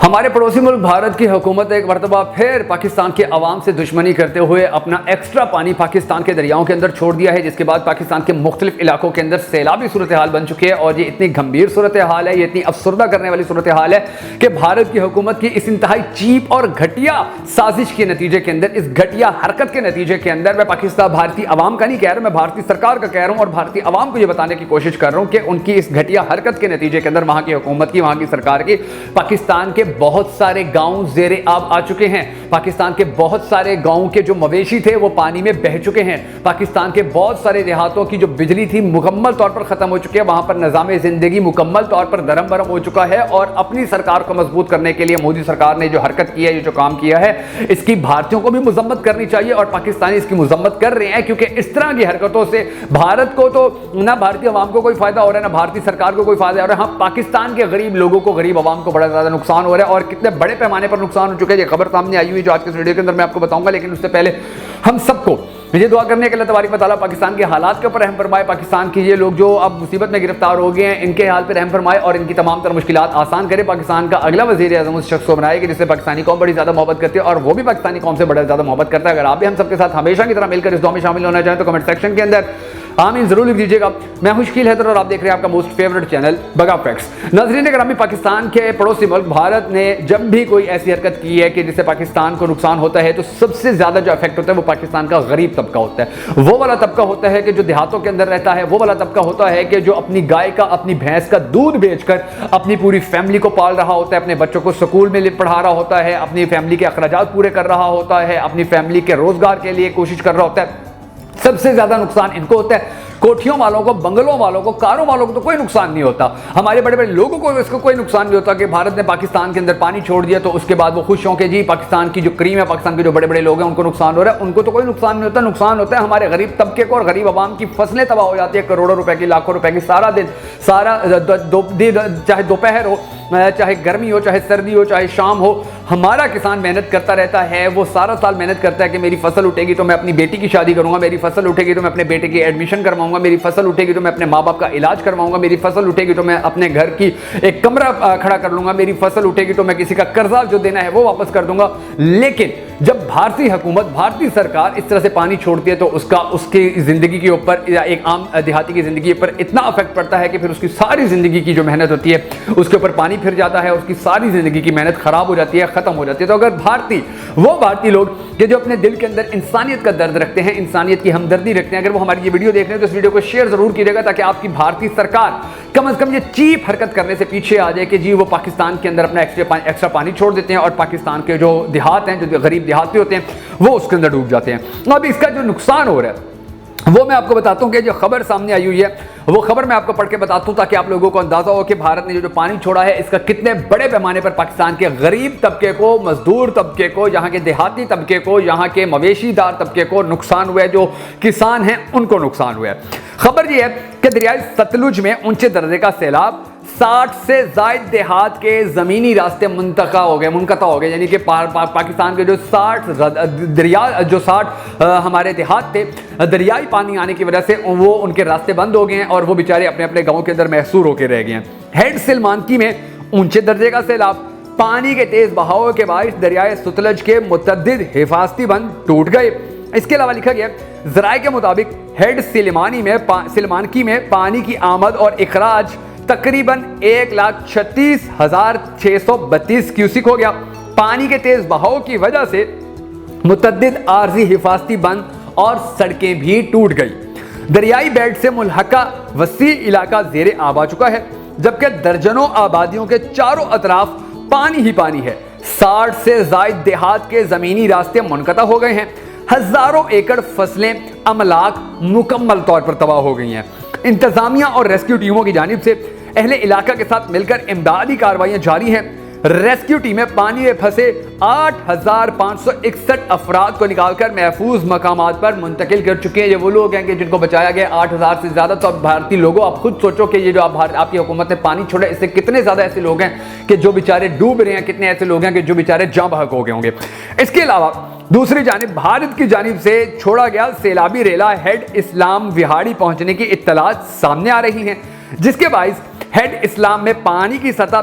ہمارے پڑوسی ملک بھارت کی حکومت ایک مرتبہ پھر پاکستان کے عوام سے دشمنی کرتے ہوئے اپنا ایکسٹرا پانی پاکستان کے دریاؤں کے اندر چھوڑ دیا ہے، جس کے بعد پاکستان کے مختلف علاقوں کے اندر سیلابی صورتحال بن چکی ہے۔ اور یہ اتنی گھمبیر صورتحال ہے، یہ اتنی افسردہ کرنے والی صورتحال ہے کہ بھارت کی حکومت کی اس انتہائی چیپ اور گھٹیا سازش کے نتیجے کے اندر، اس گھٹیا حرکت کے نتیجے کے اندر، میں پاکستان بھارتی عوام کا نہیں کہہ رہا، میں بھارتی سرکار کا کہہ رہا ہوں اور بھارتی عوام کو یہ بتانے کی کوشش کر رہا ہوں کہ ان کی اس گھٹیا حرکت کے نتیجے کے اندر وہاں کی حکومت کی، وہاں کی سرکار کی، پاکستان کے بہت سارے گاؤں زیر آب آ چکے ہیں۔ پاکستان کے بہت سارے گاؤں کے جو مویشی تھے وہ پانی میں بہہ چکے ہیں۔ پاکستان کے بہت سارے دیہاتوں کی جو بجلی تھی مکمل طور پر ختم ہو چکی ہے، وہاں پر نظام زندگی مکمل طور پر درم برم ہو چکا ہے۔ اور اپنی سرکار کو مضبوط کرنے کے لیے مودی سرکار نے جو حرکت کی ہے، یہ جو کام کیا ہے، اس کی بھارتیوں کو بھی مذمت کرنی چاہیے اور پاکستانی اس کی مذمت کر رہے ہیں، کیونکہ اس طرح کی حرکتوں سے بھارت کو تو نہ بھارتی عوام کو کوئی فائدہ ہو رہا ہے، نہ بھارتی سرکار کو کوئی فائدہ ہو رہا ہے، ہاں پاکستان کے غریب لوگوں کو، غریب عوام کو بڑا زیادہ نقصان ہو رہا ہے اور کتنے بڑے پیمانے پر نقصان ہو چکا ہے۔ یہ خبر سامنے آئی ہوئی جو آج کے اس ویڈیو کے اندر میں آپ کو بتاؤں گا، لیکن اس سے پہلے ہم سب کو یہ دعا کرنے کے اللہ تبارک و تعالیٰ پاکستان کے حالات کے اوپر رحم فرمائے، پاکستان کی یہ لوگ جو اب مصیبت میں گرفتار ہو گئے ہیں ان کے حال پہ رحم فرمائے اور ان کی تمام تر مشکلات آسان کرے۔ پاکستان کا اگلا وزیر اعظم اس شخص کو بنائے کہ جس سے پاکستانی قوم بڑی زیادہ محبت کرتی ہے اور وہ بھی پاکستانی قوم سے بڑا زیادہ محبت کرتا ہے۔ اگر آپ بھی ہم سب کے ساتھ ہمیشہ کی طرح مل کر اس دعا میں شامل ہونا چاہیں تو کمنٹ سیکشن کے اندر آمین ضرور لکھ دیجیے گا۔ میں ہوں شکیل حیدر اور آپ دیکھ رہے ہیں آپ کا موسٹ فیورٹ چینل بگا فیکٹس۔ ناظرین گرامی، پاکستان کے پڑوسی ملک بھارت نے جب بھی کوئی ایسی حرکت کی ہے کہ جس سے پاکستان کو نقصان ہوتا ہے تو سب سے زیادہ جو افیکٹ ہوتا ہے وہ پاکستان کا غریب طبقہ ہوتا ہے۔ وہ والا طبقہ ہوتا ہے کہ جو دیہاتوں کے اندر رہتا ہے، وہ والا طبقہ ہوتا ہے کہ جو اپنی گائے کا، اپنی بھینس کا دودھ بیچ کر اپنی پوری فیملی کو پال رہا ہوتا ہے، اپنے بچوں کو سکول میں پڑھا رہا ہوتا ہے، اپنی فیملی کے اخراجات پورے کر رہا ہوتا ہے، اپنی فیملی کے روزگار کے لیے کوشش کر رہا ہوتا ہے۔ سب سے زیادہ نقصان ان کو ہوتا ہے۔ کوٹھیوں والوں کو، بنگلوں والوں کو، کاروں والوں کو تو کوئی نقصان نہیں ہوتا، ہمارے بڑے بڑے لوگوں کو اس کو کوئی نقصان نہیں ہوتا کہ بھارت نے پاکستان کے اندر پانی چھوڑ دیا تو اس کے بعد وہ خوش ہوں کہ جی پاکستان کی جو کریم ہے، پاکستان کے جو بڑے بڑے لوگ ہیں ان کو نقصان ہو رہا ہے۔ ان کو تو کوئی نقصان نہیں ہوتا، نقصان ہوتا ہے ہمارے غریب طبقے کو اور غریب عوام کی فصلیں تباہ ہو جاتی ہے، کروڑوں روپے کی، لاکھوں روپے کی، سارا دن، سارا چاہے دوپہر ہو، چاہے گرمی ہو، چاہے سردی ہو، چاہے شام ہو، ہمارا کسان محنت کرتا رہتا ہے، وہ سارا سال محنت کرتا ہے کہ میری فصل اٹھے گی تو میں اپنی بیٹی کی شادی کروں گا، میری فصل اٹھے گی تو میں اپنے بیٹے کی ایڈمیشن کرواؤں گا، میری فصل اٹھے گی تو میں اپنے ماں باپ کا علاج کرواؤں گا، میری فصل اٹھے گی تو میں اپنے گھر کی ایک کمرہ کھڑا کر لوں گا، میری فصل اٹھے گی تو میں کسی کا قرضہ جو دینا ہے وہ واپس کر دوں گا۔ لیکن جب بھارتی حکومت، بھارتی سرکار اس طرح سے پانی چھوڑتی ہے تو اس کی زندگی کے اوپر یا ایک عام دیہاتی کی زندگی پر اتنا افیکٹ پڑتا ہے کہ پھر اس کی ساری زندگی کی جو محنت ہوتی ہے اس کے اوپر پانی پھر جاتا ہے، اس کی ساری زندگی کی محنت خراب ہو جاتی ہے، ختم ہو جاتی ہے۔ تو اگر وہ بھارتی لوگ کہ جو اپنے دل کے اندر انسانیت کا درد رکھتے ہیں، انسانیت کی ہمدردی رکھتے ہیں، اگر وہ ہماری یہ ویڈیو دیکھ رہے ہیں تو اس ویڈیو کو شیئر ضرور کیجیے گا تاکہ آپ کی بھارتی سرکار کم از کم یہ چیپ حرکت کرنے سے پیچھے آ جائے کہ جی وہ پاکستان کے اندر اپنا ایکسٹرا پانی چھوڑ دیتے ہیں اور پاکستان کے جو دیہات ہیں، جو غریب دیہاتی ہوتے ہیں، وہ اس کے اندر ڈوب جاتے ہیں۔ اب اس کا جو نقصان ہو رہا ہے وہ میں آپ کو بتاتا ہوں کہ جو خبر سامنے آئی ہوئی ہے وہ خبر میں آپ کو پڑھ کے بتاتا ہوں تاکہ آپ لوگوں کو اندازہ ہو کہ بھارت نے جو پانی چھوڑا ہے اس کا کتنے بڑے پیمانے پر پاکستان کے غریب طبقے کو، مزدور طبقے کو، یہاں کے دیہاتی طبقے کو، یہاں کے مویشی دار طبقے کو نقصان ہوا ہے، جو کسان ہیں ان کو نقصان ہوا ہے۔ خبر یہ ہے کہ دریائے ستلج میں اونچے درجے کا سیلاب، 60 سے زائد دیہات کے زمینی راستے منقطع ہو گئے، یعنی کہ پاکستان کے جو 60 ہمارے دیہات تھے، دریائی پانی آنے کی وجہ سے وہ ان کے راستے بند ہو گئے ہیں اور وہ بیچارے اپنے اپنے گاؤں کے اندر محصور ہو کے رہ گئے ہیں۔ ہیڈ سلمانکی میں اونچے درجے کا سیلاب، پانی کے تیز بہاؤ کے باعث دریائے ستلج کے متعدد حفاظتی بند ٹوٹ گئے۔ اس کے علاوہ لکھا گیا ذرائع کے مطابق ہیڈ سلمانکی میں پانی کی آمد اور اخراج تقریباً 1,36,632 کیوسک ہو گیا۔ پانی کے تیز بہاؤ کی وجہ سے متعدد عارضی حفاظتی بند اور سڑکیں بھی ٹوٹ گئی۔ دریائی بیڈ سے ملحقہ وسیع علاقہ زیر آب آ چکا ہے، جبکہ درجنوں آبادیوں کے چاروں اطراف پانی ہی پانی ہے۔ 60 سے زائد دیہات کے زمینی راستے منقطع ہو گئے ہیں، ہزاروں ایکڑ فصلیں، املاک مکمل طور پر تباہ ہو گئی ہیں۔ انتظامیہ اور ریسکیو ٹیموں کی جانب سے اہل علاقہ کے ساتھ مل کر امدادی کارروائیاں جاری ہیں۔ ریسکیو ٹیمیں پانی میں پھنسے 8,561 افراد کو نکال کر محفوظ مقامات پر منتقل کر چکے ہیں۔ یہ وہ لوگ ہیں کہ جن کو بچایا گیا 8,000 سے زیادہ۔ تو اب بھارتی لوگوں آپ خود سوچو کہ یہ جو آپ کی حکومت نے پانی چھوڑا اس سے کتنے زیادہ ایسے لوگ ہیں کہ جو بیچارے ڈوب رہے ہیں، کتنے ایسے لوگ ہیں کہ جو بیچارے جاں بحق ہو گئے ہوں گے۔ اس کے علاوہ دوسری جانب بھارت کی جانب سے چھوڑا گیا سیلابی ریلا ہیڈ اسلام وہاڑی پہنچنے کی اطلاعات سامنے آ رہی ہیں، جس کے باعث ہیڈ اسلام میں پانی کی سطح